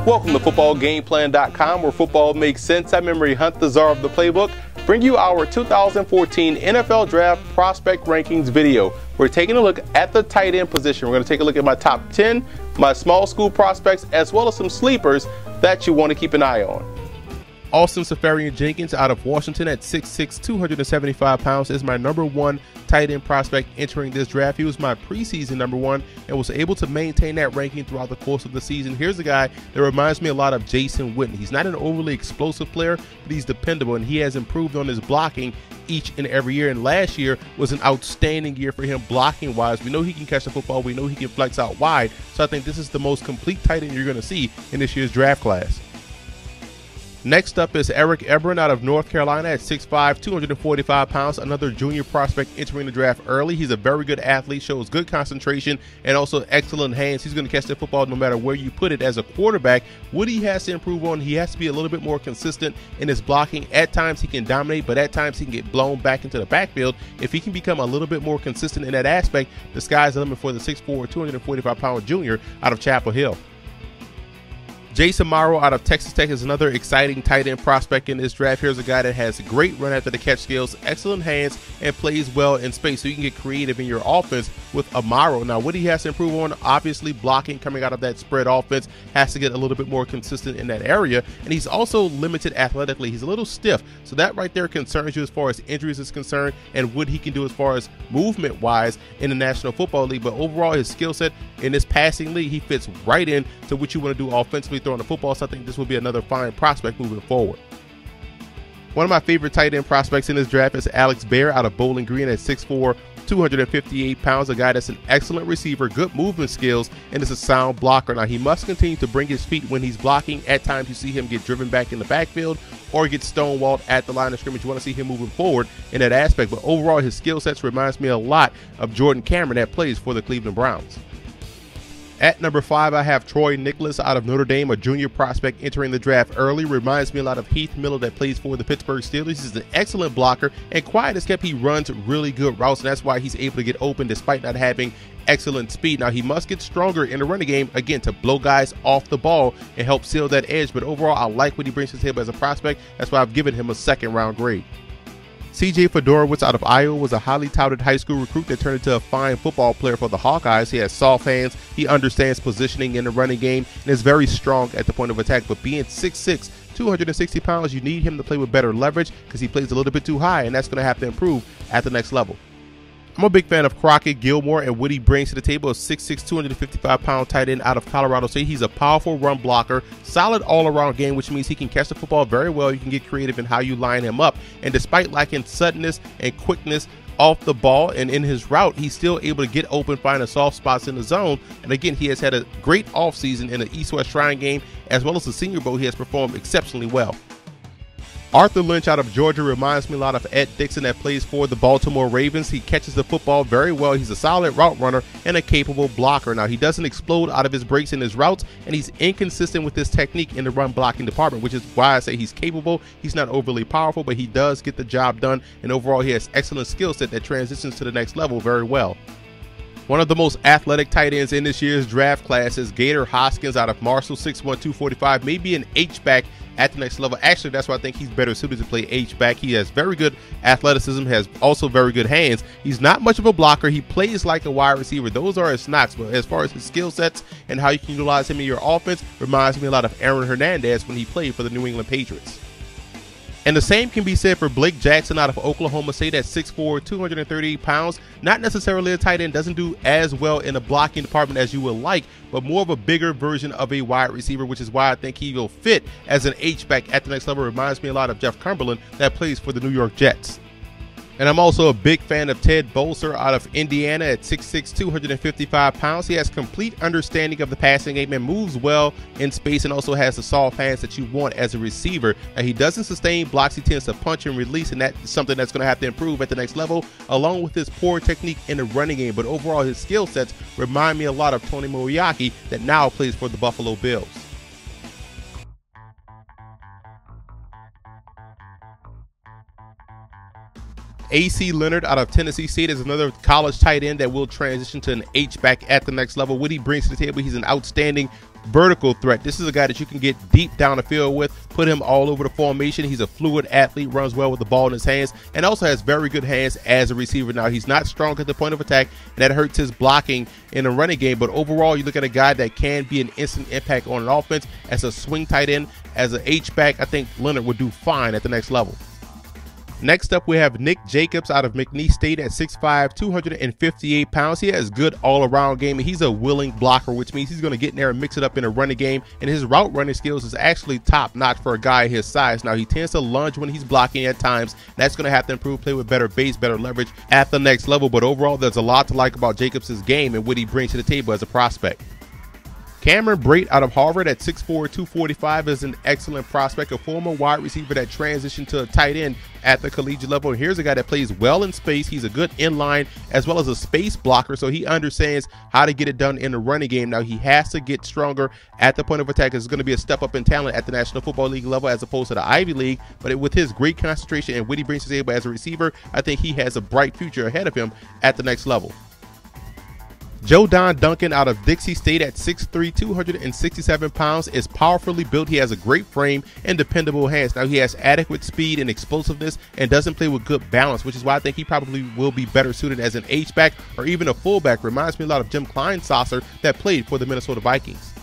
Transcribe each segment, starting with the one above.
Welcome to footballgameplan.com, where football makes sense. I'm Emery Hunt, the czar of the playbook, bring you our 2014 NFL Draft Prospect Rankings video. We're taking a look at the tight end position. We're going to take a look at my top 10, my small school prospects, as well as some sleepers that you want to keep an eye on. Austin Seferian-Jenkins out of Washington at 6'6", 275 pounds is my number one tight end prospect entering this draft. He was my preseason number one and was able to maintain that ranking throughout the course of the season. Here's a guy that reminds me a lot of Jason Witten. He's not an overly explosive player, but he's dependable, and he has improved on his blocking each and every year. And last year was an outstanding year for him blocking wise. We know he can catch the football. We know he can flex out wide. So I think this is the most complete tight end you're going to see in this year's draft class. Next up is Eric Ebron out of North Carolina at 6'5", 245 pounds, another junior prospect entering the draft early. He's a very good athlete, shows good concentration, and also excellent hands. He's going to catch the football no matter where you put it. As a quarterback, what he has to improve on, he has to be a little bit more consistent in his blocking. At times he can dominate, but at times he can get blown back into the backfield. If he can become a little bit more consistent in that aspect, the sky's the limit for the 6'4", 245-pound junior out of Chapel Hill. Jason Morrow out of Texas Tech is another exciting tight end prospect in this draft. Here's a guy that has great run after the catch skills, excellent hands, and plays well in space, so you can get creative in your offense with Morrow. Now, what he has to improve on, obviously blocking coming out of that spread offense, has to get a little bit more consistent in that area, and he's also limited athletically. He's a little stiff, so that right there concerns you as far as injuries is concerned and what he can do as far as movement-wise in the National Football League. But overall, his skill set in this passing league, he fits right in to what you want to do offensively throwing the football, so I think this will be another fine prospect moving forward. One of my favorite tight end prospects in this draft is Alex Baer out of Bowling Green at 6'4", 258 pounds, a guy that's an excellent receiver, good movement skills, and is a sound blocker. Now, he must continue to bring his feet when he's blocking. At times, you see him get driven back in the backfield or get stonewalled at the line of scrimmage. You want to see him moving forward in that aspect, but overall, his skill sets reminds me a lot of Jordan Cameron that plays for the Cleveland Browns. At number 5, I have Troy Nicholas out of Notre Dame, a junior prospect entering the draft early. Reminds me a lot of Heath Miller that plays for the Pittsburgh Steelers. He's an excellent blocker, and quiet as kept, he runs really good routes, and that's why he's able to get open despite not having excellent speed. Now, he must get stronger in the running game, again, to blow guys off the ball and help seal that edge. But overall, I like what he brings to the table as a prospect. That's why I've given him a second-round grade. CJ Fedorowicz out of Iowa was a highly touted high school recruit that turned into a fine football player for the Hawkeyes. He has soft hands, he understands positioning in the running game, and is very strong at the point of attack. But being 6'6", 260 pounds, you need him to play with better leverage because he plays a little bit too high, and that's going to have to improve at the next level. I'm a big fan of Crockett Gilmore and what he brings to the table. A 6'6", 255-pound tight end out of Colorado State. He's a powerful run blocker, solid all-around game, which means he can catch the football very well. You can get creative in how you line him up. And despite lacking suddenness and quickness off the ball and in his route, he's still able to get open, find the soft spots in the zone. And again, he has had a great offseason in the East-West Shrine game, as well as the Senior Bowl. He has performed exceptionally well. Arthur Lynch out of Georgia reminds me a lot of Ed Dixon that plays for the Baltimore Ravens. He catches the football very well. He's a solid route runner and a capable blocker. Now, he doesn't explode out of his breaks in his routes, and he's inconsistent with his technique in the run blocking department, which is why I say he's capable. He's not overly powerful, but he does get the job done, and overall, he has excellent skill set that transitions to the next level very well. One of the most athletic tight ends in this year's draft class is Gator Hoskins out of Marshall, 6'1", 245, maybe an H-back at the next level. Actually, that's why I think he's better suited to play H-back. He has very good athleticism, has also very good hands. He's not much of a blocker. He plays like a wide receiver. Those are his knocks, but as far as his skill sets and how you can utilize him in your offense, reminds me a lot of Aaron Hernandez when he played for the New England Patriots. And the same can be said for Blake Jackson out of Oklahoma State at 6'4", 238 pounds. Not necessarily a tight end, doesn't do as well in the blocking department as you would like, but more of a bigger version of a wide receiver, which is why I think he will fit as an H-back at the next level. Reminds me a lot of Jeff Cumberland that plays for the New York Jets. And I'm also a big fan of Ted Bolser out of Indiana at 6'6", 255 pounds. He has complete understanding of the passing game and moves well in space, and also has the soft hands that you want as a receiver. Now, he doesn't sustain blocks. He tends to punch and release, and that's something that's going to have to improve at the next level, along with his poor technique in the running game. But overall, his skill sets remind me a lot of Tony Moriarty that now plays for the Buffalo Bills. AC Leonard out of Tennessee State is another college tight end that will transition to an H-back at the next level. What he brings to the table, he's an outstanding vertical threat. This is a guy that you can get deep down the field with, put him all over the formation. He's a fluid athlete, runs well with the ball in his hands, and also has very good hands as a receiver. Now, he's not strong at the point of attack, and that hurts his blocking in the running game, but overall, you look at a guy that can be an instant impact on an offense as a swing tight end. As an H-back, I think Leonard would do fine at the next level. Next up, we have Nick Jacobs out of McNeese State at 6'5", 258 pounds. He has good all-around game, and he's a willing blocker, which means he's going to get in there and mix it up in a running game, and his route running skills is actually top-notch for a guy his size. Now, he tends to lunge when he's blocking at times, and that's going to have to improve, play with better base, better leverage at the next level, but overall, there's a lot to like about Jacobs' game and what he brings to the table as a prospect. Cameron Brate out of Harvard at 6'4", 245 is an excellent prospect, a former wide receiver that transitioned to a tight end at the collegiate level. And here's a guy that plays well in space. He's a good inline as well as a space blocker, so he understands how to get it done in the running game. Now, he has to get stronger at the point of attack. It's going to be a step up in talent at the National Football League level as opposed to the Ivy League, but with his great concentration and what he brings to the table as a receiver, I think he has a bright future ahead of him at the next level. Joe Don Duncan out of Dixie State at 6'3", 267 pounds is powerfully built. He has a great frame and dependable hands. Now, he has adequate speed and explosiveness and doesn't play with good balance, which is why I think he probably will be better suited as an H-back or even a fullback. Reminds me a lot of Jim Kleinsasser that played for the Minnesota Vikings.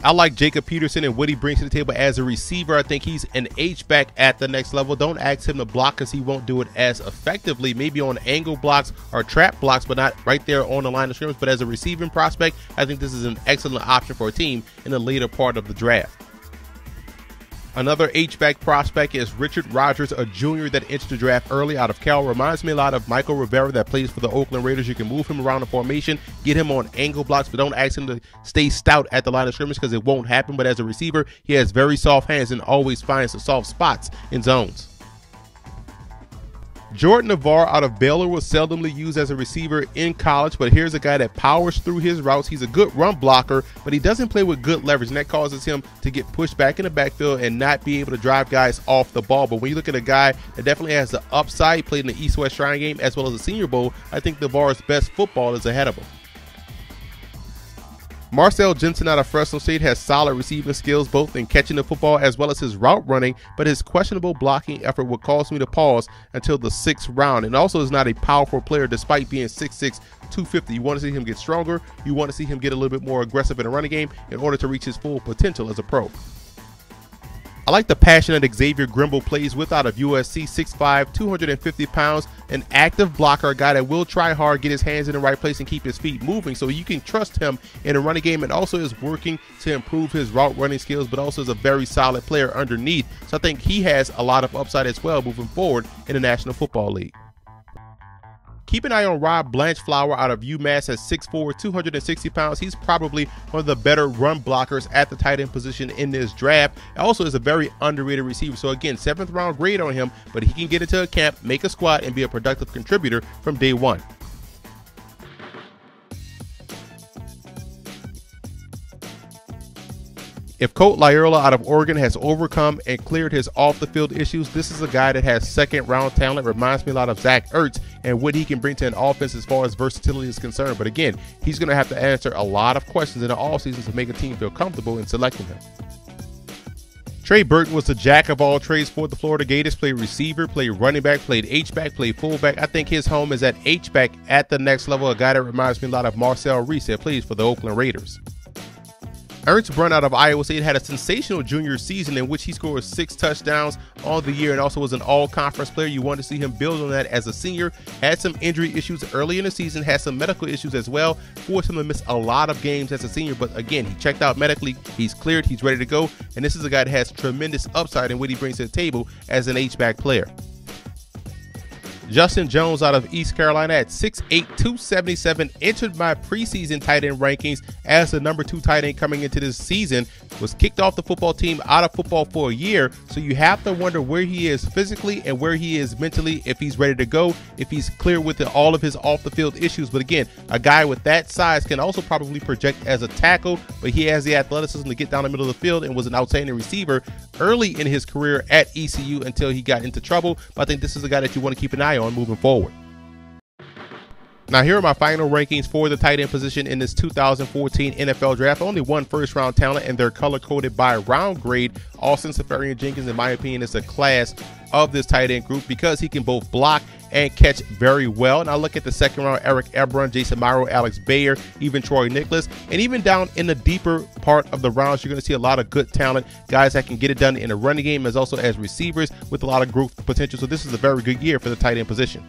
I like Jacob Peterson and what he brings to the table as a receiver. I think he's an H-back at the next level. Don't ask him to block because he won't do it as effectively. Maybe on angle blocks or trap blocks, but not right there on the line of scrimmage. But as a receiving prospect, I think this is an excellent option for a team in the later part of the draft. Another H-back prospect is Richard Rogers, a junior that entered the draft early out of Cal. Reminds me a lot of Michael Rivera that plays for the Oakland Raiders. You can move him around the formation, get him on angle blocks, but don't ask him to stay stout at the line of scrimmage because it won't happen. But as a receiver, he has very soft hands and always finds the soft spots in zones. Jordan Navarre out of Baylor was seldomly used as a receiver in college, but here's a guy that powers through his routes. He's a good run blocker, but he doesn't play with good leverage, and that causes him to get pushed back in the backfield and not be able to drive guys off the ball. But when you look at a guy that definitely has the upside, played in the East-West Shrine game as well as the Senior Bowl, I think Navarre's best football is ahead of him. Marcel Jensen out of Fresno State has solid receiving skills both in catching the football as well as his route running, but his questionable blocking effort would cause me to pause until the 6th round, and also is not a powerful player despite being 6'6", 250. You want to see him get stronger. You want to see him get a little bit more aggressive in the running game in order to reach his full potential as a pro. I like the passion that Xavier Grimble plays with out of USC, 6'5", 250 pounds, an active blocker, a guy that will try hard, get his hands in the right place, and keep his feet moving. So you can trust him in the running game, and also is working to improve his route running skills, but also is a very solid player underneath. So I think he has a lot of upside as well moving forward in the National Football League. Keep an eye on Rob Blanchflower out of UMass at 6'4", 260 pounds. He's probably one of the better run blockers at the tight end position in this draft. Also is a very underrated receiver. So again, 7th round grade on him, but he can get into a camp, make a squad, and be a productive contributor from day one. If Colt Lyerla out of Oregon has overcome and cleared his off-the-field issues, this is a guy that has second-round talent. Reminds me a lot of Zach Ertz and what he can bring to an offense as far as versatility is concerned. But again, he's going to have to answer a lot of questions in the offseason to make a team feel comfortable in selecting him. Trey Burton was the jack of all trades for the Florida Gators. Played receiver, played running back, played H-back, played fullback. I think his home is at H-back at the next level. A guy that reminds me a lot of Marcel Reese that plays for the Oakland Raiders. Ernst Brunn out of Iowa State had a sensational junior season in which he scored 6 touchdowns on the year and also was an all-conference player. You want to see him build on that as a senior. Had some injury issues early in the season, had some medical issues as well, forced him to miss a lot of games as a senior. But again, he checked out medically, he's cleared, he's ready to go, and this is a guy that has tremendous upside in what he brings to the table as an H-back player. Justin Jones out of East Carolina at 6'8", 277 entered my preseason tight end rankings as the number 2 tight end coming into this season. Was kicked off the football team, out of football for a year, so you have to wonder where he is physically and where he is mentally, if he's ready to go, if he's clear with all of his off-the-field issues. But again, a guy with that size can also probably project as a tackle, but he has the athleticism to get down the middle of the field and was an outstanding receiver early in his career at ECU until he got into trouble. But I think this is a guy that you want to keep an eye eye on moving forward. Now, here are my final rankings for the tight end position in this 2014 NFL Draft. Only one first-round talent, and they're color-coded by round grade. Austin Seferian-Jenkins, in my opinion, is the class of this tight end group because he can both block and catch very well. Now, look at the second round: Eric Ebron, Jason Morrow, Alex Bayer, even Troy Nicholas. And even down in the deeper part of the rounds, you're going to see a lot of good talent, guys that can get it done in the running game as also as receivers with a lot of growth potential. So this is a very good year for the tight end position.